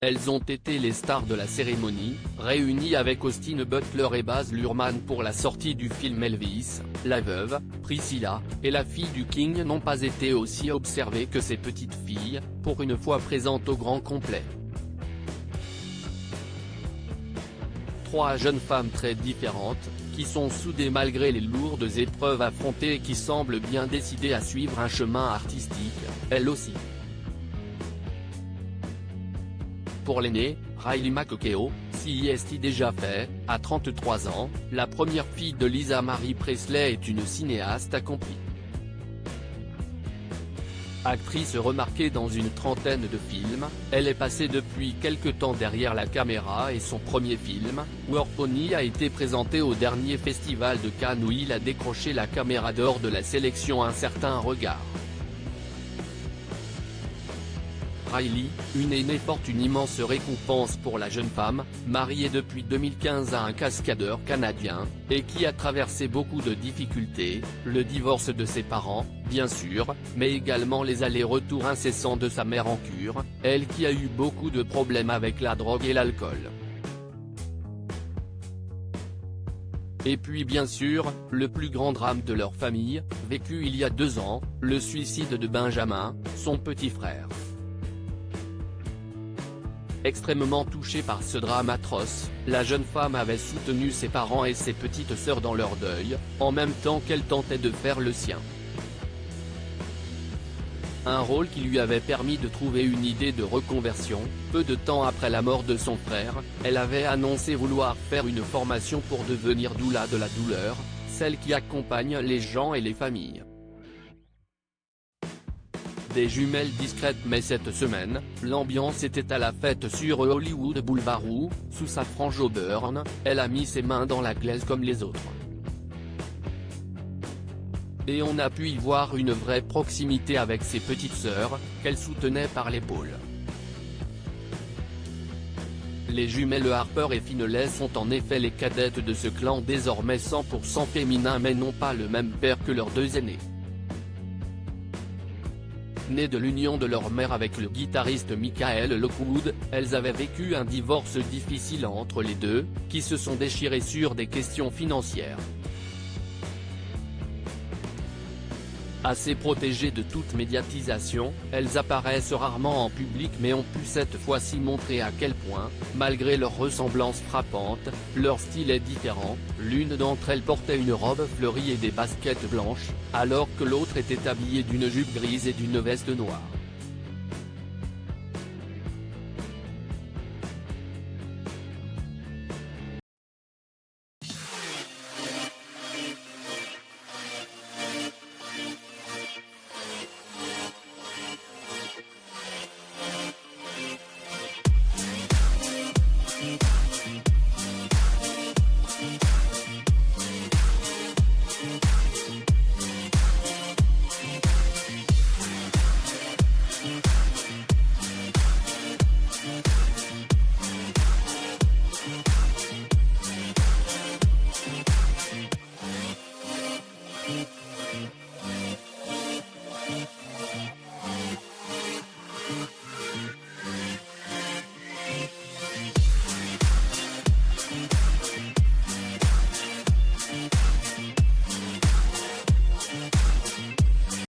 Elles ont été les stars de la cérémonie, réunies avec Austin Butler et Baz Luhrmann pour la sortie du film Elvis. La veuve, Priscilla, et la fille du King n'ont pas été aussi observées que ses petites filles, pour une fois présentes au grand complet. Trois jeunes femmes très différentes, qui sont soudées malgré les lourdes épreuves affrontées et qui semblent bien décidées à suivre un chemin artistique, elles aussi. Pour l'aînée, Riley McKeough, CIST déjà fait, à 33 ans, la première fille de Lisa Marie Presley est une cinéaste accomplie. Actrice remarquée dans une trentaine de films, elle est passée depuis quelque temps derrière la caméra et son premier film, War Pony a été présenté au dernier festival de Cannes où il a décroché la caméra d'or de la sélection Un certain regard. Riley, une aînée porte une immense récompense pour la jeune femme, mariée depuis 2015 à un cascadeur canadien, et qui a traversé beaucoup de difficultés, le divorce de ses parents, bien sûr, mais également les allers-retours incessants de sa mère en cure, elle qui a eu beaucoup de problèmes avec la drogue et l'alcool. Et puis bien sûr, le plus grand drame de leur famille, vécu il y a 2 ans, le suicide de Benjamin, son petit frère. Extrêmement touchée par ce drame atroce, la jeune femme avait soutenu ses parents et ses petites sœurs dans leur deuil, en même temps qu'elle tentait de faire le sien. Un rôle qui lui avait permis de trouver une idée de reconversion. Peu de temps après la mort de son frère, elle avait annoncé vouloir faire une formation pour devenir doula de la douleur, celle qui accompagne les gens et les familles. Des jumelles discrètes mais cette semaine, l'ambiance était à la fête sur Hollywood Boulevard où, sous sa frange auburn, elle a mis ses mains dans la glaise comme les autres. Et on a pu y voir une vraie proximité avec ses petites sœurs, qu'elle soutenait par l'épaule. Les jumelles Harper et Finlay sont en effet les cadettes de ce clan désormais 100% féminin mais n'ont pas le même père que leurs 2 aînés. Nées de l'union de leur mère avec le guitariste Michael Lockwood, elles avaient vécu un divorce difficile entre les deux, qui se sont déchirés sur des questions financières. Assez protégées de toute médiatisation, elles apparaissent rarement en public mais ont pu cette fois-ci montrer à quel point, malgré leur ressemblance frappante, leur style est différent. L'une d'entre elles portait une robe fleurie et des baskets blanches, alors que l'autre était habillée d'une jupe grise et d'une veste noire.